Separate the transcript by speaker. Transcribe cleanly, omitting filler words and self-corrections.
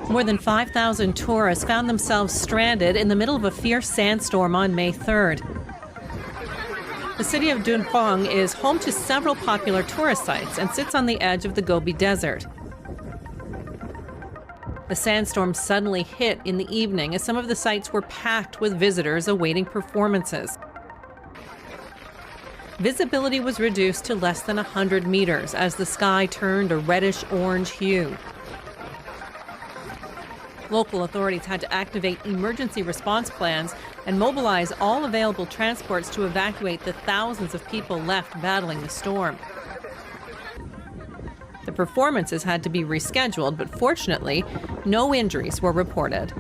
Speaker 1: More than 5,000 tourists found themselves stranded in the middle of a fierce sandstorm on May 3rd. The city of Dunhuang is home to several popular tourist sites and sits on the edge of the Gobi Desert. The sandstorm suddenly hit in the evening as some of the sites were packed with visitors awaiting performances. Visibility was reduced to less than 100 meters as the sky turned a reddish-orange hue. Local authorities had to activate emergency response plans and mobilize all available transports to evacuate the thousands of people left battling the storm. The performances had to be rescheduled, but fortunately, no injuries were reported.